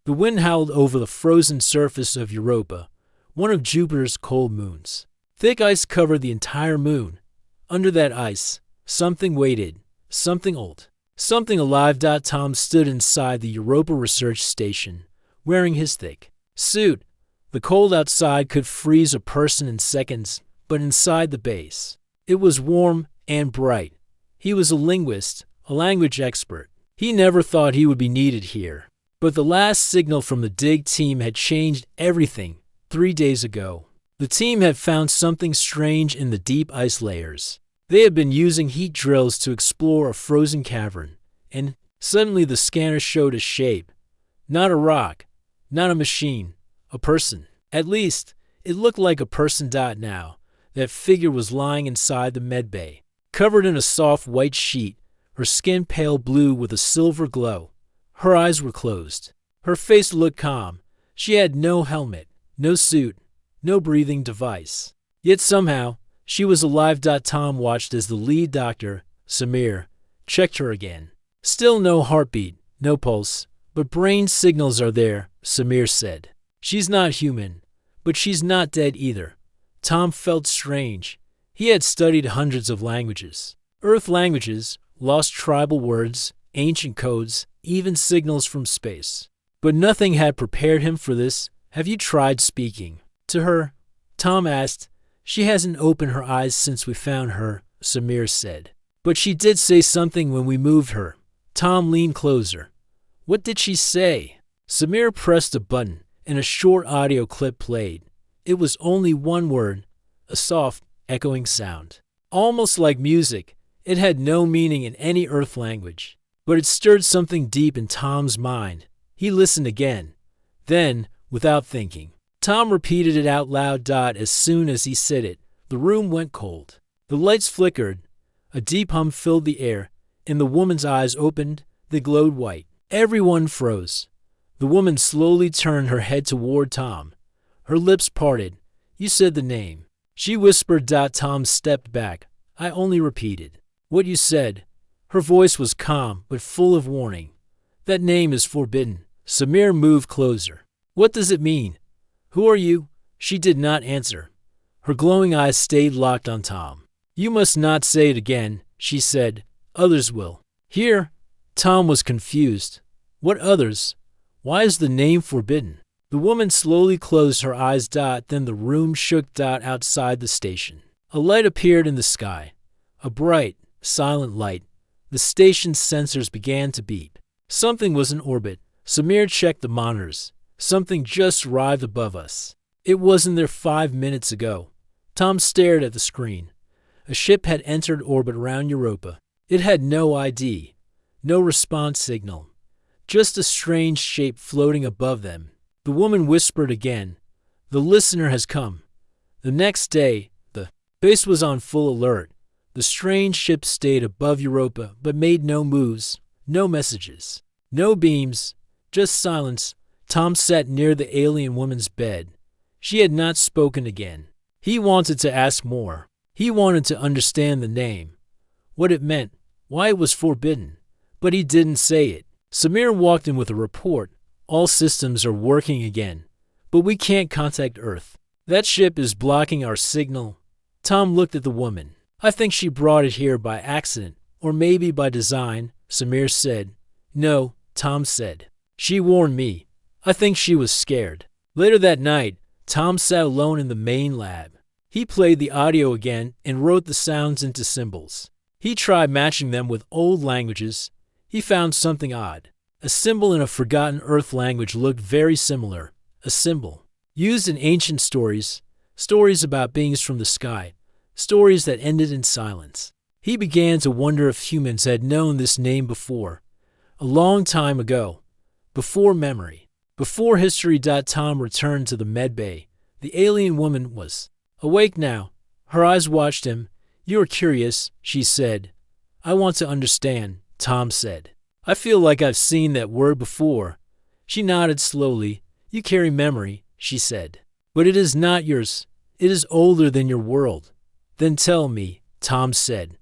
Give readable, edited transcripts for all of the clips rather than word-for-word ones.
The wind howled over the frozen surface of Europa, one of Jupiter's cold moons. Thick ice covered the entire moon. Under that ice, something waited, something old, something alive. Tom stood inside the Europa research station, wearing his thick suit. The cold outside could freeze a person in seconds, but inside the base, it was warm and bright. He was a linguist, a language expert. He never thought he would be needed here. But the last signal from the dig team had changed everything 3 days ago. The team had found something strange in the deep ice layers. They had been using heat drills to explore a frozen cavern, and suddenly the scanner showed a shape. Not a rock, not a machine, a person. At least, it looked like a person. Now, that figure was lying inside the medbay, covered in a soft white sheet, her skin pale blue with a silver glow. Her eyes were closed. Her face looked calm. She had no helmet, no suit, no breathing device. Yet somehow, she was alive. Tom watched as the lead doctor, Samir, checked her again. Still no heartbeat, no pulse, but brain signals are there, Samir said. She's not human, but she's not dead either. Tom felt strange. He had studied hundreds of languages. Earth languages, lost tribal words, ancient codes, even signals from space. But nothing had prepared him for this. Have you tried speaking to her? Tom asked. She hasn't opened her eyes since we found her, Samir said. But she did say something when we moved her. Tom leaned closer. What did she say? Samir pressed a button, and a short audio clip played. It was only one word, a soft, echoing sound. Almost like music, it had no meaning in any Earth language. But it stirred something deep in Tom's mind. He listened again. Then, without thinking, Tom repeated it out loud. As soon as he said it, the room went cold. The lights flickered. A deep hum filled the air, and the woman's eyes opened. They glowed white. Everyone froze. The woman slowly turned her head toward Tom. Her lips parted. You said the name. She whispered. Tom stepped back. I only repeated what you said. Her voice was calm, but full of warning. That name is forbidden. Samir moved closer. What does it mean? Who are you? She did not answer. Her glowing eyes stayed locked on Tom. You must not say it again, she said. Others will. Here? Tom was confused. What others? Why is the name forbidden? The woman slowly closed her eyes. Then the room shook. Outside the station, a light appeared in the sky. A bright, silent light. The station's sensors began to beep. Something was in orbit. Samir checked the monitors. Something just arrived above us. It wasn't there 5 minutes ago. Tom stared at the screen. A ship had entered orbit around Europa. It had no ID, no response signal, just a strange shape floating above them. The woman whispered again. The listener has come. The next day, the base was on full alert. The strange ship stayed above Europa but made no moves, no messages, no beams, just silence. Tom sat near the alien woman's bed. She had not spoken again. He wanted to ask more. He wanted to understand the name, what it meant, why it was forbidden, but he didn't say it. Samir walked in with a report. All systems are working again, but we can't contact Earth. That ship is blocking our signal. Tom looked at the woman. I think she brought it here by accident, or maybe by design, Samir said. No, Tom said. She warned me. I think she was scared. Later that night, Tom sat alone in the main lab. He played the audio again and wrote the sounds into symbols. He tried matching them with old languages. He found something odd. A symbol in a forgotten Earth language looked very similar. A symbol used in ancient stories, stories about beings from the sky, stories that ended in silence. He began to wonder if humans had known this name before, a long time ago, before memory, before history. Tom returned to the medbay. The alien woman was awake now. Her eyes watched him. You are curious, she said. I want to understand, Tom said. I feel like I've seen that word before. She nodded slowly. You carry memory, she said. But it is not yours. It is older than your world. Then tell me, Tom said.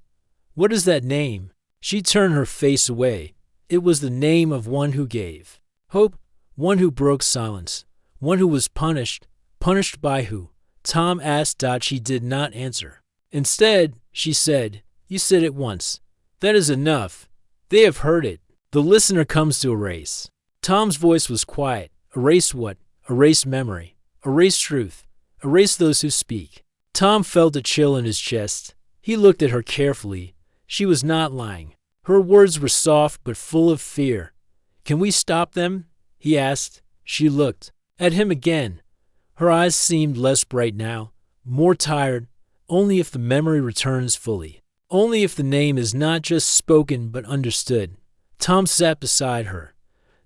What is that name? She turned her face away. It was the name of one who gave hope, One who broke silence. One who was punished. Punished by who? Tom asked. She did not answer. Instead, she said, "You said it once. That is enough. They have heard it. The listener comes to erase." Tom's voice was quiet. Erase what? Erase memory. Erase truth. Erase those who speak. Tom felt a chill in his chest. He looked at her carefully. She was not lying. Her words were soft but full of fear. "Can we stop them?" he asked. She looked at him again. Her eyes seemed less bright now, more tired. "Only if the memory returns fully. Only if the name is not just spoken but understood." Tom sat beside her.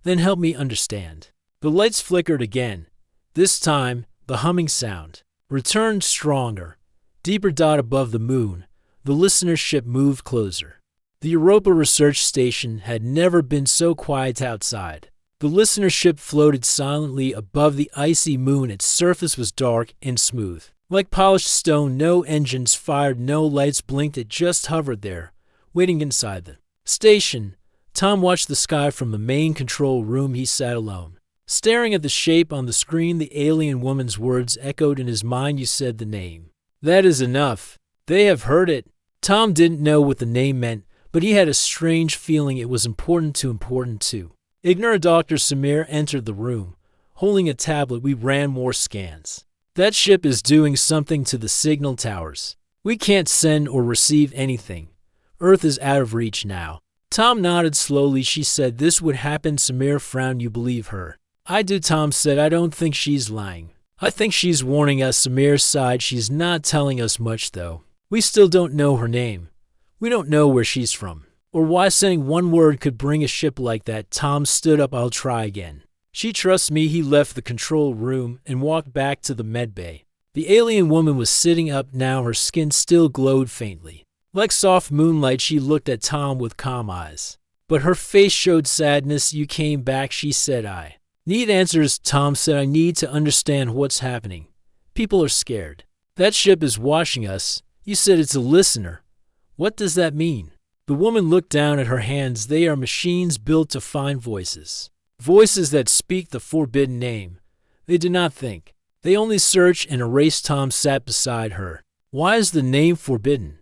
"Then help me understand." The lights flickered again. This time, the humming sound returned stronger. Deeper dot above the moon. The listener's ship moved closer. The Europa research station had never been so quiet outside. The listener ship floated silently above the icy moon. Its surface was dark and smooth. Like polished stone, no engines fired, no lights blinked. It just hovered there, waiting inside the station. Tom watched the sky from the main control room. He sat alone, staring at the shape on the screen. The alien woman's words echoed in his mind. "You said the name. That is enough. They have heard it." Tom didn't know what the name meant, but he had a strange feeling it was important too. Ignore Dr. Samir entered the room, holding a tablet. "We ran more scans. That ship is doing something to the signal towers. We can't send or receive anything. Earth is out of reach now." Tom nodded slowly. "She said this would happen." Samir frowned. "You believe her?" "I do," Tom said. "I don't think she's lying. I think she's warning us." Samir sighed. "She's not telling us much, though. We still don't know her name. We don't know where she's from, or why sending one word could bring a ship like that." Tom stood up. "I'll try again." "She trusts me." He left the control room and walked back to the medbay. The alien woman was sitting up now. Her skin still glowed faintly. Like soft moonlight, she looked at Tom with calm eyes. But her face showed sadness. "You came back," she said. "I need answers." Tom said. "I need to understand what's happening. People are scared. That ship is watching us. You said it's a listener. What does that mean?" The woman looked down at her hands. "They are machines built to find voices. Voices that speak the forbidden name. They do not think. They only search and erase." Tom sat beside her. "Why is the name forbidden?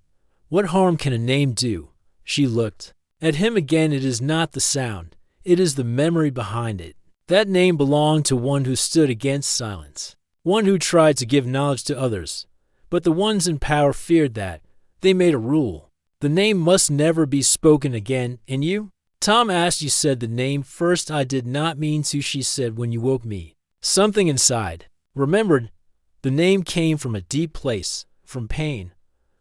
What harm can a name do?" She looked at him again. "It is not the sound. It is the memory behind it. That name belonged to one who stood against silence. One who tried to give knowledge to others. But the ones in power feared that. They made a rule. The name must never be spoken again. And you?" Tom asked. "You said the name first." "I did not mean to," she said. "When you woke me, something inside remembered. The name came from a deep place, from pain,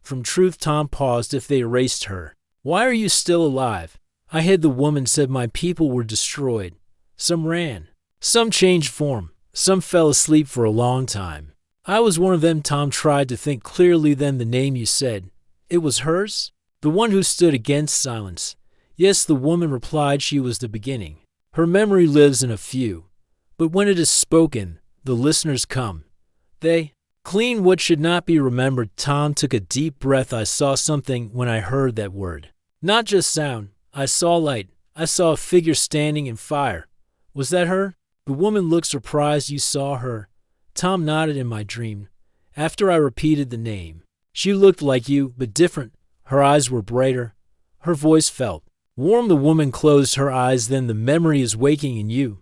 from truth." Tom paused. "If they erased her, why are you still alive?" "I hid." The woman said. "My people were destroyed. Some ran. Some changed form. Some fell asleep for a long time. I was one of them." Tom tried to think clearly. "Then the name you said, it was hers? The one who stood against silence?" "Yes," the woman replied. "She was the beginning. Her memory lives in a few. But when it is spoken, the listeners come. They clean what should not be remembered." Tom took a deep breath. "I saw something when I heard that word. Not just sound. I saw light. I saw a figure standing in fire. Was that her?" The woman looked surprised. "You saw her?" Tom nodded. "In my dream. After I repeated the name. She looked like you, but different. Her eyes were brighter. Her voice felt warm." The woman closed her eyes. "Then the memory is waking in you.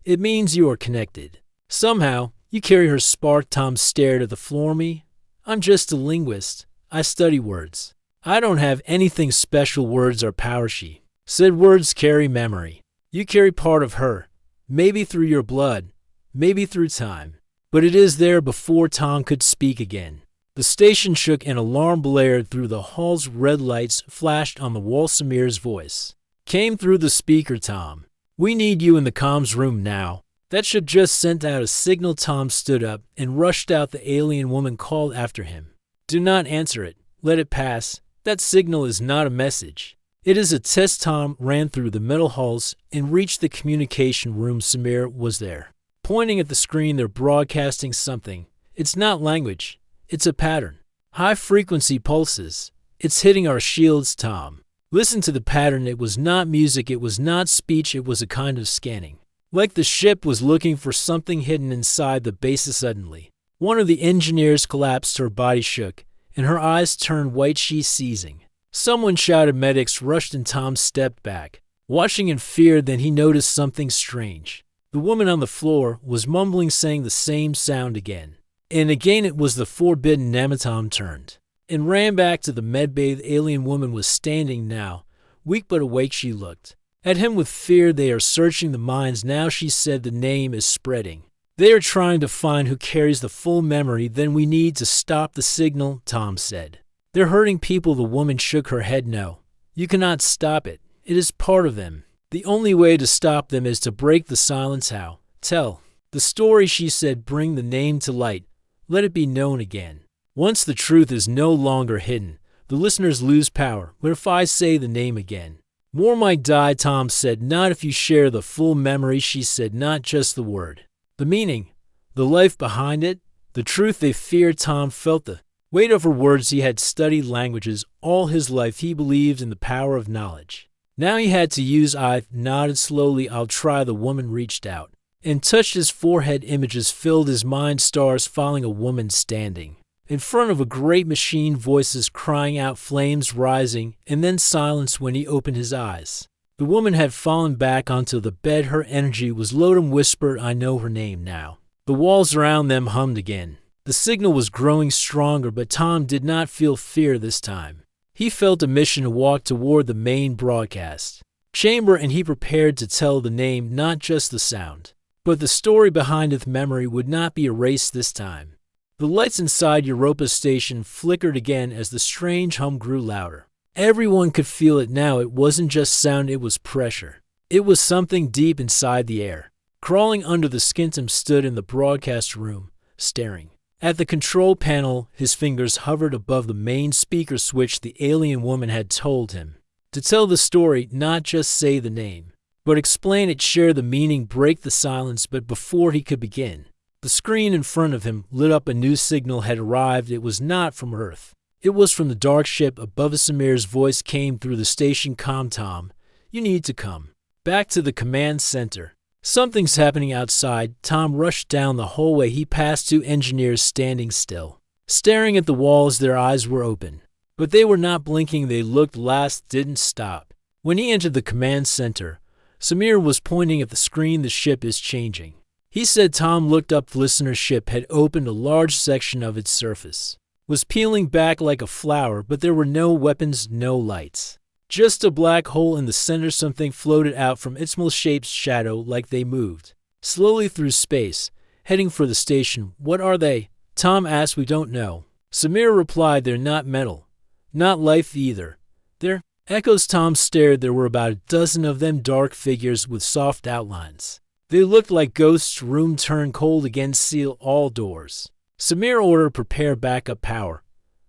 It means you are connected. Somehow, you carry her spark." Tom stared at the floor. "Me? I'm just a linguist. I study words. I don't have anything special. Words are power." She said. "Words carry memory. You carry part of her. Maybe through your blood. Maybe through time. But it is there." Before Tom could speak again, the station shook. An alarm blared through the hall's red lights flashed on the wall. Samir's voice came through the speaker. "Tom, we need you in the comms room now. That ship just sent out a signal." Tom stood up and rushed out. The alien woman called after him. "Do not answer it. Let it pass. That signal is not a message. It is a test." Tom ran through the metal halls and reached the communication room. Samir was there, pointing at the screen. "They're broadcasting something. It's not language. It's a pattern. High-frequency pulses. It's hitting our shields." Tom, listen to the pattern. It was not music. It was not speech. It was a kind of scanning. Like the ship was looking for something hidden inside the base. Suddenly, one of the engineers collapsed, her body shook, and her eyes turned white. She's seizing. Someone shouted. Medics rushed and Tom stepped back, watching in fear. Then he noticed something strange. The woman on the floor was mumbling, saying the same sound again. And again it was the forbidden name. Tom turned and ran back to the medbay. The alien woman was standing now, weak but awake. She looked at him with fear. They are searching the mines now, she said. The name is spreading. They are trying to find who carries the full memory. Then we need to stop the signal, Tom said. They're hurting people. The woman shook her head. No, you cannot stop it. It is part of them. The only way to stop them is to break the silence. How? Tell the story, she said. Bring the name to light. Let it be known again. Once the truth is no longer hidden, the listeners lose power. But if I say the name again, more might die, Tom said. Not if you share the full memory, she said. Not just the word. The meaning, the life behind it, the truth they feared. Tom felt the weight of her words. He had studied languages all his life. He believed in the power of knowledge. Now he had to use. I nodded slowly. I'll try. The woman reached out and touched his forehead. Images filled his mind, stars falling, a woman standing in front of a great machine, voices crying out, flames rising, and then silence. When he opened his eyes, the woman had fallen back onto the bed. Her energy was low. And whispered, I know her name now. The walls around them hummed again. The signal was growing stronger, but Tom did not feel fear this time. He felt a mission to walk toward the main broadcast chamber, and he prepared to tell the name, not just the sound, but the story behind it. Memory would not be erased this time. The lights inside Europa Station flickered again as the strange hum grew louder. Everyone could feel it now. It wasn't just sound, it was pressure. It was something deep inside the air, crawling under the skin. Tom stood in the broadcast room, staring at the control panel. His fingers hovered above the main speaker switch. The alien woman had told him to tell the story, not just say the name, but explain it, share the meaning, break the silence. But before he could begin, the screen in front of him lit up. A new signal had arrived. It was not from Earth. It was from the dark ship above. Samir's voice came through the station comm. Tom, you need to come back to the command center. Something's happening outside. Tom rushed down the hallway. He passed two engineers standing still, staring at the walls. Their eyes were open, but they were not blinking. They looked last, didn't stop. When he entered the command center, Samir was pointing at the screen. The ship is changing, he said. Tom looked up. The listener ship had opened. A large section of its surface was peeling back like a flower, but there were no weapons, no lights. Just a black hole in the center. Something floated out from its small-shaped shadow like they moved slowly through space, heading for the station. What are they? Tom asked. We don't know, Samir replied. They're not metal, not life either. They're echoes. Tom stared. There were about a dozen of them, dark figures with soft outlines. They looked like ghosts. Room turned cold again. Seal all doors, Samir ordered. Prepare backup power.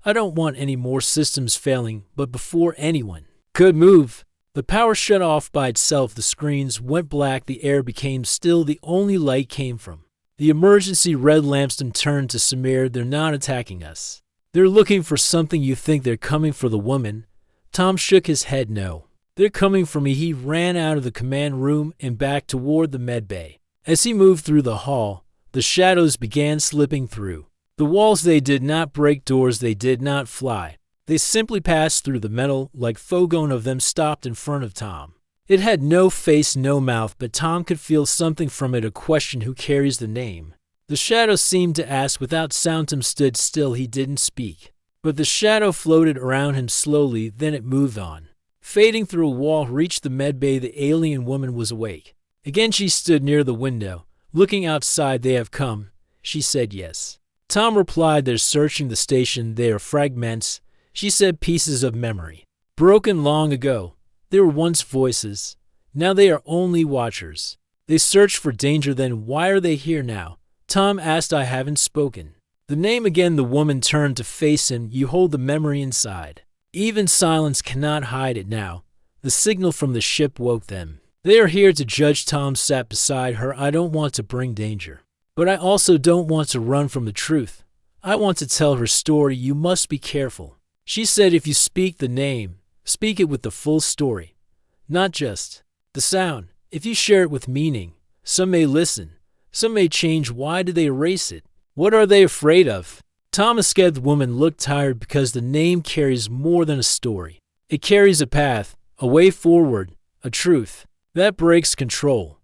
I don't want any more systems failing. But before anyone could move, the power shut off by itself. The screens went black. The air became still. The only light came from the emergency red lamps. And turned to Samir. They're not attacking us. They're looking for something. You think they're coming for the woman? Tom shook his head. No, they're coming for me. He ran out of the command room and back toward the medbay. As he moved through the hall, the shadows began slipping through the walls. They did not break doors. They did not fly. They simply passed through the metal like Fogon of them stopped in front of Tom. It had no face, no mouth, but Tom could feel something from it, a question. Who carries the name? The shadow seemed to ask without sound. Tom stood still. He didn't speak, but the shadow floated around him slowly. Then it moved on, fading through a wall, reached the medbay. The alien woman was awake. Again she stood near the window, looking outside. They have come, she said. Yes, Tom replied. They're searching the station. They are fragments, she said. Pieces of memory, broken long ago. They were once voices. Now they are only watchers. They searched for danger. Then why are they here now? Tom asked. I haven't spoken the name again. The woman turned to face him. You hold the memory inside. Even silence cannot hide it now. The signal from the ship woke them. They are here to judge. Tom sat beside her. I don't want to bring danger, but I also don't want to run from the truth. I want to tell her story. You must be careful, she said. If you speak the name, speak it with the full story, not just the sound. If you share it with meaning, Some may listen. Some may change. Why do they erase it? What are they afraid of? Thomas Scared the woman looked tired because the name carries more than a story. It carries a path, a way forward, a truth. That breaks control.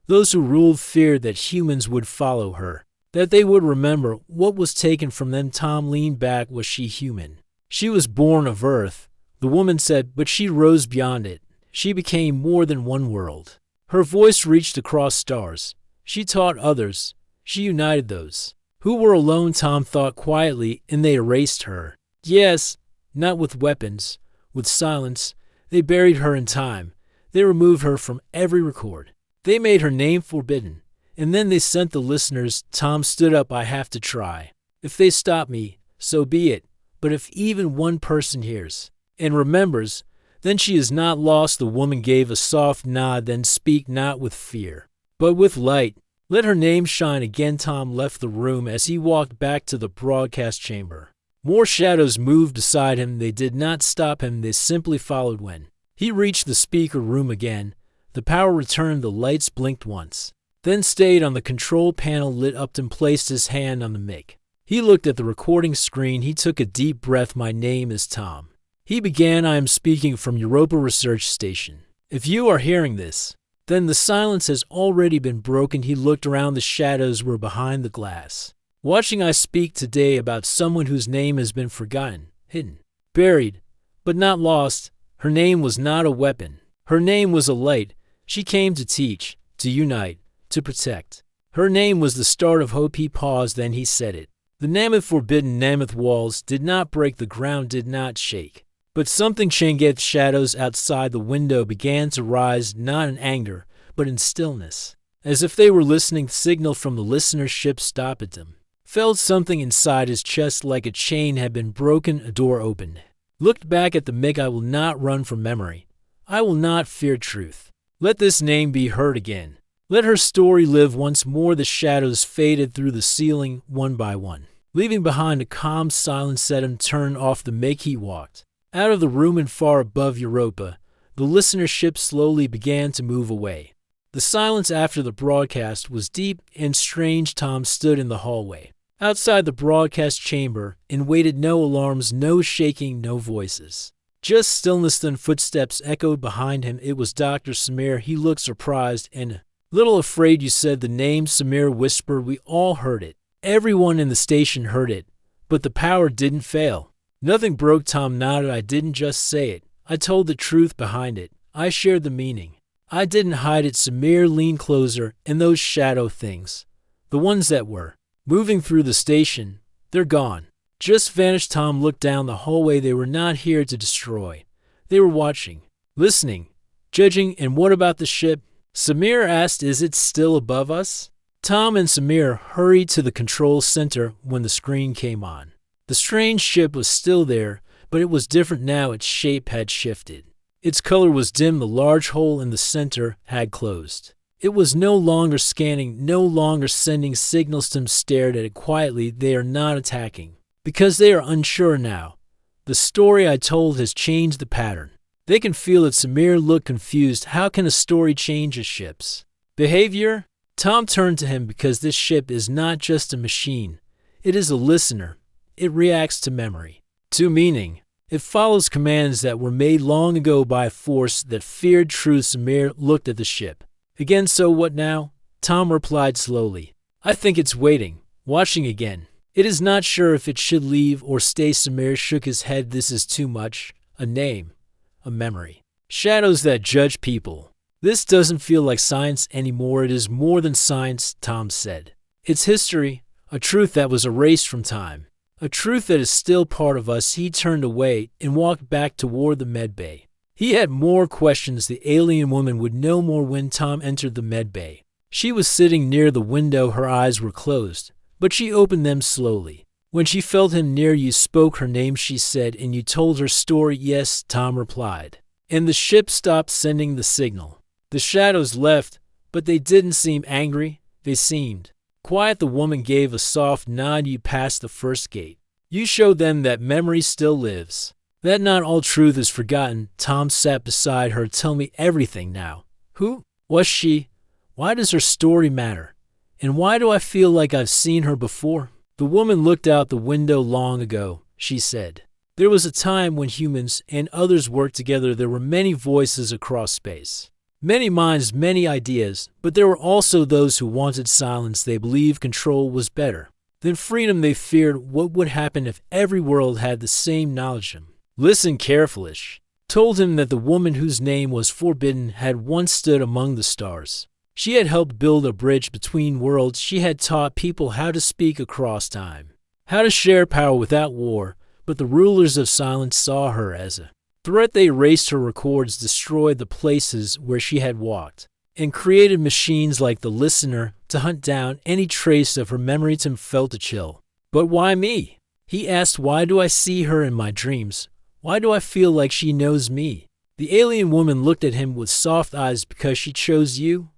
Those who ruled feared that humans would follow her, that they would remember what was taken from them. Tom leaned back. Was she human? She was born of earth, the woman said, but she rose beyond it. She became more than one world. Her voice reached across stars. She taught others. She united those who were alone. Tom thought quietly, and they erased her. Yes, not with weapons, with silence. They buried her in time. They removed her from every record. They made her name forbidden. And then they sent the listeners. Tom stood up. I have to try. If they stop me, so be it. But if even one person hears and remembers, then she is not lost. The woman gave a soft nod. Then speak not with fear, but with light. Let her name shine again. Tom left the room. As he walked back to the broadcast chamber, more shadows moved beside him. They did not stop him. They simply followed. When he reached the speaker room again, the power returned. The lights blinked once, then stayed on the control panel, lit up, and placed his hand on the mic. He looked at the recording screen. He took a deep breath. My name is Tom. He began. I am speaking from Europa Research Station. If you are hearing this, then the silence has already been broken. He looked around. The shadows were behind the glass, watching. I speak today about someone whose name has been forgotten, hidden, buried, but not lost. Her name was not a weapon. Her name was a light. She came to teach, to unite, to protect. Her name was the start of hope. He paused, then he said it. The Namath forbidden. Namath walls did not break. The ground did not shake. But something changed. Shadows outside the window began to rise, not in anger, but in stillness. As if they were listening. The signal from the listenership stopped them. Felt something inside his chest, like a chain had been broken. A door opened. Looked back at the mic. I will not run from memory. I will not fear truth. Let this name be heard again. Let her story live once more. The shadows faded through the ceiling, one by one, leaving behind a calm silence. Set him turn off the mic. He walked out of the room, and far above Europa, the listenership slowly began to move away. The silence after the broadcast was deep and strange. Tom stood in the hallway, outside the broadcast chamber, and waited. No alarms, no shaking, no voices. Just stillness. Then footsteps echoed behind him. It was Dr. Samir. He looked surprised and little afraid. You said the name, Samir whispered. We all heard it. Everyone in the station heard it, but the power didn't fail. Nothing broke. Tom nodded. I didn't just say it. I told the truth behind it. I shared the meaning. I didn't hide it. Samir leaned closer, and those shadow things, the ones that were moving through the station, they're gone. Just vanished. Tom looked down the hallway. They were not here to destroy. They were watching, listening, judging. And what about the ship? Samir asked. Is it still above us? Tom and Samir hurried to the control center when the screen came on. The strange ship was still there, but it was different now. Its shape had shifted. Its color was dim. The large hole in the center had closed. It was no longer scanning, no longer sending signals. Tim stared at it quietly. They are not attacking, because they are unsure now. The story I told has changed the pattern. They can feel it. Samir looked confused. How can a story change a ship's behavior? Tom turned to him. Because this ship is not just a machine. It is a listener. It reacts to memory, to meaning. It follows commands that were made long ago by a force that feared truth. Samir looked at the ship again. So what now? Tom replied slowly. I think it's waiting, watching again. It is not sure if it should leave or stay. Samir shook his head. This is too much. A name, a memory, shadows that judge people. This doesn't feel like science anymore. It is more than science, Tom said. It's history, a truth that was erased from time. A truth that is still part of us. He turned away and walked back toward the medbay. He had more questions. The alien woman would know more. When Tom entered the medbay, she was sitting near the window. Her eyes were closed, but she opened them slowly. When she felt him near, you spoke her name, she said, and you told her story. Yes, Tom replied. And the ship stopped sending the signal. The shadows left, but they didn't seem angry. They seemed quiet. The woman gave a soft nod. You passed the first gate. You showed them that memory still lives, that not all truth is forgotten. Tom sat beside her. Tell me everything now. Who was she? Why does her story matter? And why do I feel like I've seen her before? The woman looked out the window long ago, she said. There was a time when humans and others worked together. There were many voices across space. Many minds, many ideas, but there were also those who wanted silence. They believed control was better than freedom. They feared what would happen if every world had the same knowledge. Listen carefully. Told him that the woman whose name was forbidden had once stood among the stars. She had helped build a bridge between worlds. She had taught people how to speak across time, how to share power without war, but the rulers of silence saw her as a threat. They erased her records, destroyed the places where she had walked, and created machines like the listener to hunt down any trace of her memory. Tim felt a chill. But why me? He asked. Why do I see her in my dreams? Why do I feel like she knows me? The alien woman looked at him with soft eyes. Because she chose you?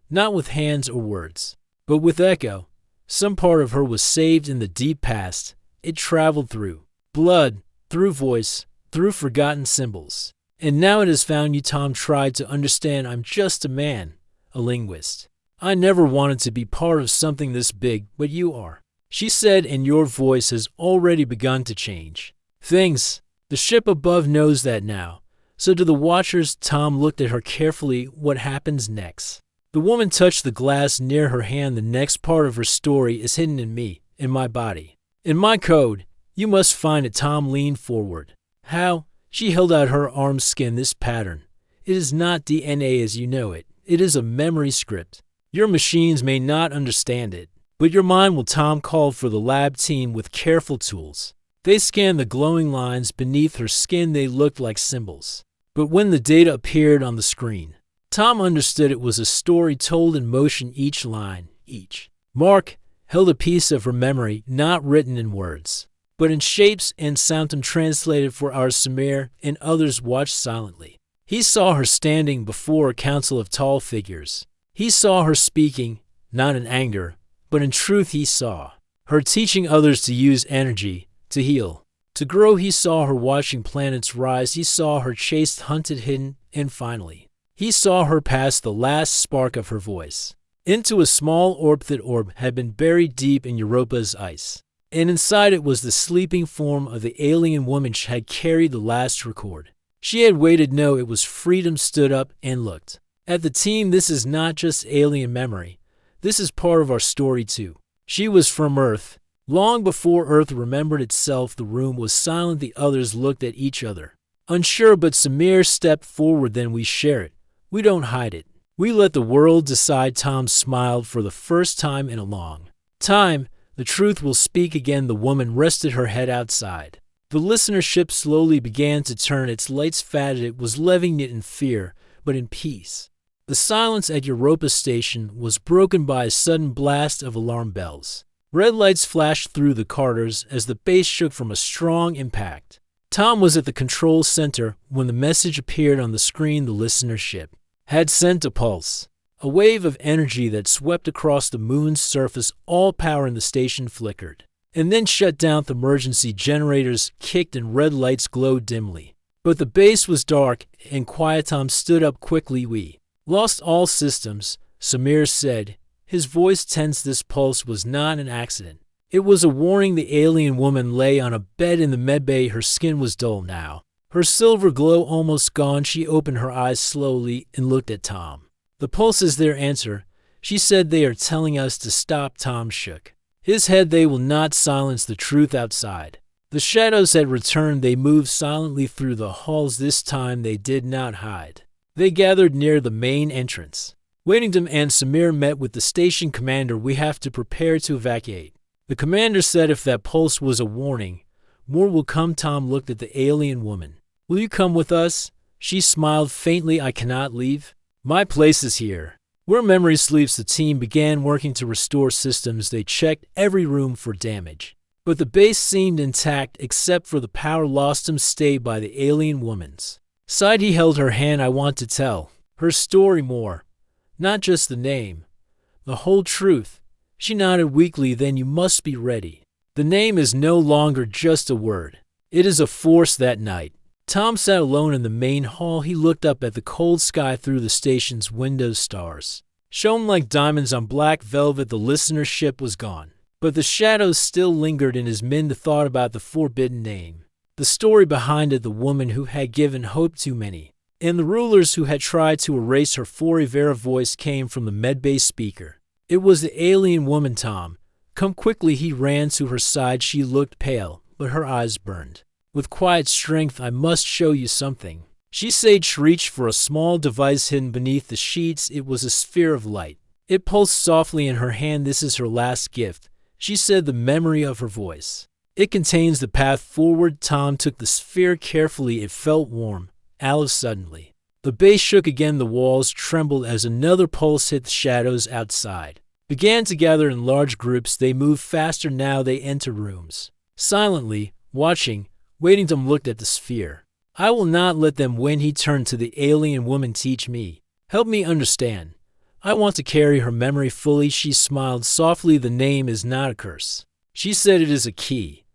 Not with hands or words, but with echo. Some part of her was saved in the deep past. It traveled through blood, through voice, through forgotten symbols. And now it has found you. Tom tried to understand. I'm just a man, a linguist. I never wanted to be part of something this big, but you are, she said, and your voice has already begun to change things. The ship above knows that now. So do the watchers. Tom looked at her carefully. What happens next? The woman touched the glass near her hand. The next part of her story is hidden in me, in my body, in my code. You must find it. Tom leaned forward. How? She held out her arm. Scan this pattern. It is not DNA as you know it. It is a memory script. Your machines may not understand it, but your mind will. Tom called for the lab team with careful tools. They scanned the glowing lines beneath her skin. They looked like symbols. But when the data appeared on the screen, Tom understood it was a story told in motion. Each line, each mark, held a piece of her memory, not written in words, but in shapes and sound. Tom translated for our Samir, and others watched silently. He saw her standing before a council of tall figures. He saw her speaking, not in anger, but in truth. He saw her teaching others to use energy, to heal, to grow. He saw her watching planets rise. He saw her chased, hunted, hidden, and finally, he saw her pass the last spark of her voice into a small orb. That orb had been buried deep in Europa's ice, and inside it was the sleeping form of the alien woman she had carried the last record. She had waited. No, it was freedom. Stood up and looked at the team. This is not just alien memory. This is part of our story too. She was from Earth. Long before Earth remembered itself. The room was silent. The others looked at each other, unsure, but Samir stepped forward. Then we share it. We don't hide it. We let the world decide. Tom smiled. For the first time in a long time, the truth will speak again. The woman rested her head outside. The listenership slowly began to turn. Its lights faded. It was living it in fear, but in peace. The silence at Europa Station was broken by a sudden blast of alarm bells. Red lights flashed through the corridors as the base shook from a strong impact. Tom was at the control center when the message appeared on the screen. The listenership had sent a pulse, a wave of energy that swept across the moon's surface. All power in the station flickered and then shut down. The emergency generators kicked and red lights glowed dimly. But the base was dark and quiet. Tom stood up quickly. We lost all systems, Samir said, his voice tense. This pulse was not an accident. It was a warning. The alien woman lay on a bed in the medbay. Her skin was dull now, her silver glow almost gone. She opened her eyes slowly and looked at Tom. The pulse is their answer, she said. They are telling us to stop. Tom shook his head. They will not silence the truth outside. The shadows had returned. They moved silently through the halls. This time they did not hide. They gathered near the main entrance. Waitington and Samir met with the station commander. We have to prepare to evacuate. The commander said if that pulse was a warning, more will come. Tom looked at the alien woman. Will you come with us? She smiled faintly. I cannot leave. My place is here, where memory sleeps. The team began working to restore systems. They checked every room for damage, but the base seemed intact except for the power lost. Him stayed by the alien woman's side. He held her hand. I want to tell her story more, not just the name, the whole truth. She nodded weakly. Then you must be ready. The name is no longer just a word. It is a force. That night, Tom sat alone in the main hall. He looked up at the cold sky through the station's window. Stars Shone like diamonds on black velvet. The listener's ship was gone, but the shadows still lingered in his mind. The thought about the forbidden name, the story behind it, the woman who had given hope to many, and the rulers who had tried to erase her. For a Vera voice came from the medbay speaker. It was the alien woman. Tom, come quickly. He ran to her side. She looked pale, but her eyes burned. With quiet strength, I must show you something, she said. She reached for a small device hidden beneath the sheets. It was a sphere of light. It pulsed softly in her hand. This is her last gift, she said, the memory of her voice. It contains the path forward. Tom took the sphere carefully. It felt warm. Alice suddenly. The base shook again. The walls trembled as another pulse hit. The shadows outside began to gather in large groups. They moved faster now. They entered rooms, silently, watching, waiting. Tom looked at the sphere. I will not let them win. He turned to the alien woman. Teach me. Help me understand. I want to carry her memory fully. She smiled softly. The name is not a curse, she said. It is a key,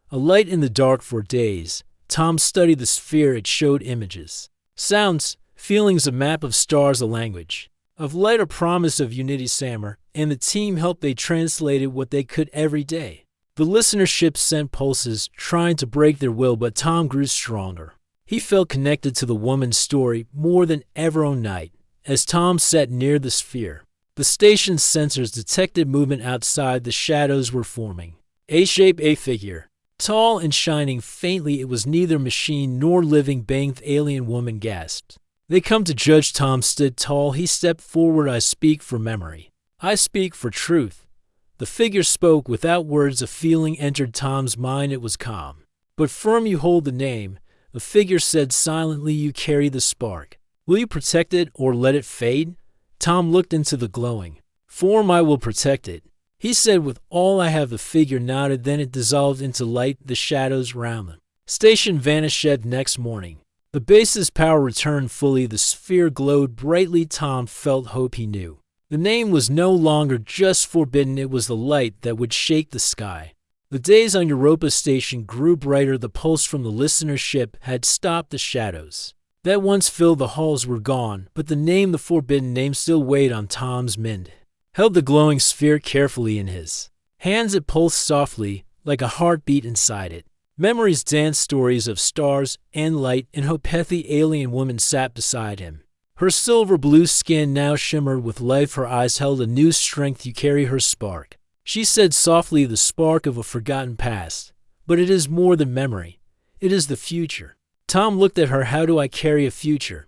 a light in the dark. For days, Tom studied the sphere. It showed images, sounds, feelings, a map of stars, a language of light, a promise of unity. Sammer and the team helped. They translated what they could every day. The listenership sent pulses, trying to break their will, but Tom grew stronger. He felt connected to the woman's story more than ever. On night, as Tom sat near the sphere, the station's sensors detected movement outside. The shadows were forming. A shape, a figure, tall and shining faintly. It was neither machine nor living being. The alien woman gasped. They come to judge. Tom stood tall. He stepped forward. I speak for memory. I speak for truth. The figure spoke without words. A feeling entered Tom's mind. It was calm, but firm. You hold the name, the figure said silently. You carry the spark. Will you protect it or let it fade? Tom looked into the glowing form. I will protect it, he said with all I have. The figure nodded. Then it dissolved into light. The shadows around them station vanished. Next morning, the base's power returned fully. The sphere glowed brightly. Tom felt hope. He knew the name was no longer just forbidden. It was the light that would shake the sky. The days on Europa Station grew brighter. The pulse from the listener's ship had stopped. The shadows that once filled the halls were gone, but the name, the forbidden name, still weighed on Tom's mind. Held the glowing sphere carefully in his hands. It pulsed softly, like a heartbeat inside it. Memories danced, stories of stars and light. And Hopeth, the alien woman, sat beside him. Her silver blue skin now shimmered with life. Her eyes held a new strength. You carry her spark, she said softly, the spark of a forgotten past. But it is more than memory. It is the future. Tom looked at her. How do I carry a future?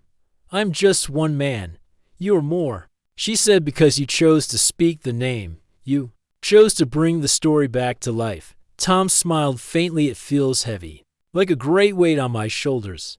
I'm just one man. You are more, she said, because you chose to speak the name. You chose to bring the story back to life. Tom smiled faintly. It feels heavy, like a great weight on my shoulders.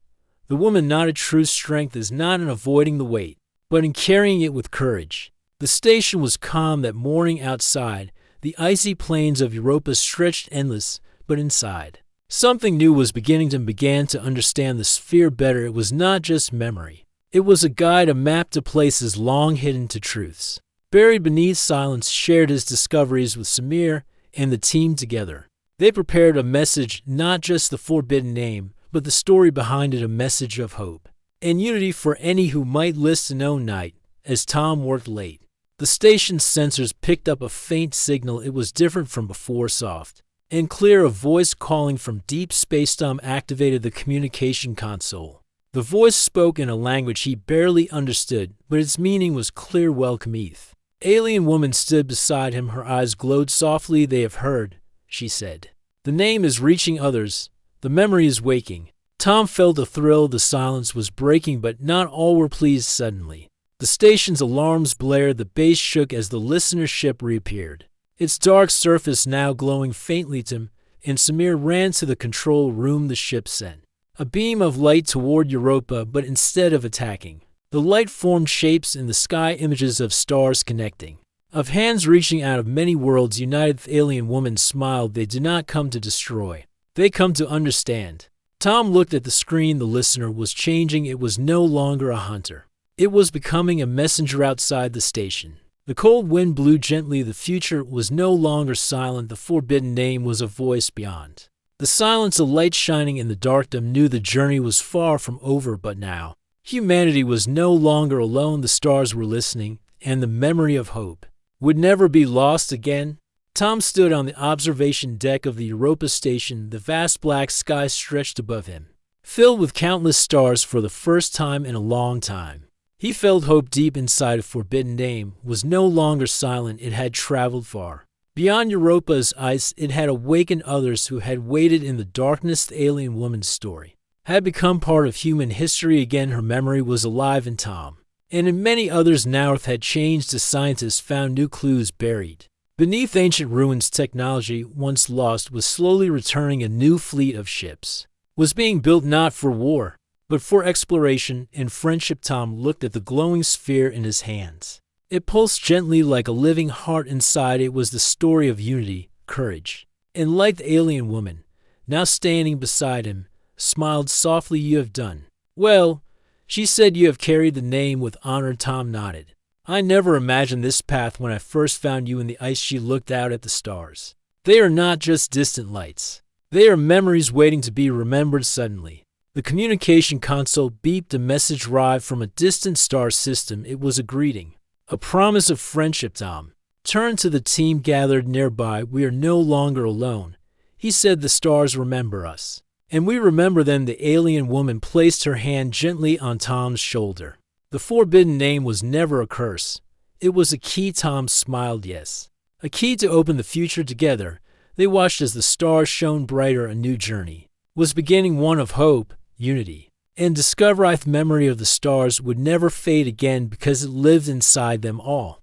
The woman nodded. True strength is not in avoiding the weight, but in carrying it with courage. The station was calm that morning. Outside, the icy plains of Europa stretched endless, but inside, something new was beginning. To began to understand the sphere better. It was not just memory. It was a guide, a map to places long hidden, to truths buried beneath silence. Shared his discoveries with Samir and the team together. They prepared a message, not just the forbidden name, but the story behind it, a message of hope and unity for any who might listen. O night, as Tom worked late, the station's sensors picked up a faint signal. It was different from before, soft and clear, a voice calling from deep space. Tom activated the communication console. The voice spoke in a language he barely understood, but its meaning was clear. Welcome, Eth. Alien woman stood beside him. Her eyes glowed softly. They have heard, she said. The name is reaching others. The memory is waking. Tom felt a thrill. The silence was breaking, but not all were pleased. Suddenly, the station's alarms blared. The base shook as the listener's ship reappeared, its dark surface now glowing faintly. Tim and Samir ran to the control room. The ship sent a beam of light toward Europa, but instead of attacking, the light formed shapes in the sky, images of stars connecting, of hands reaching out, of many worlds united. The alien woman smiled. They did not come to destroy. They come to understand. Tom looked at the screen. The listener was changing. It was no longer a hunter. It was becoming a messenger outside the station. The cold wind blew gently. The future was no longer silent. The forbidden name was a voice beyond the silence. A light shining in the darkdom knew the journey was far from over. But now, humanity was no longer alone. The stars were listening, and the memory of hope would never be lost again. Tom stood on the observation deck of the Europa station. The vast black sky stretched above him, filled with countless stars for the first time in a long time. He felt hope deep inside. A forbidden name was no longer silent. It had traveled far. Beyond Europa's ice, it had awakened others who had waited in the darkness. The alien woman's story had become part of human history again. Her memory was alive in Tom, and in many others. Now Earth had changed. The scientists found new clues buried beneath ancient ruins. Technology, once lost, was slowly returning. A new fleet of ships was being built, not for war, but for exploration and friendship. Tom looked at the glowing sphere in his hands. It pulsed gently like a living heart inside. It was the story of unity, courage, and light. The alien woman, now standing beside him, smiled softly. You have done well, she said. You have carried the name with honor. Tom nodded. I never imagined this path when I first found you in the ice. She looked out at the stars. They are not just distant lights. They are memories waiting to be remembered. Suddenly, the communication console beeped. A message arrived from a distant star system. It was a greeting, a promise of friendship. Tom turned to the team gathered nearby. We are no longer alone, he said. The stars remember us, and we remember them. The alien woman placed her hand gently on Tom's shoulder. The forbidden name was never a curse. It was a key. Tom smiled. Yes, a key to open the future together. They watched as the stars shone brighter. A new journey was beginning, one of hope, unity, and discovery. The memory of the stars would never fade again because it lived inside them all.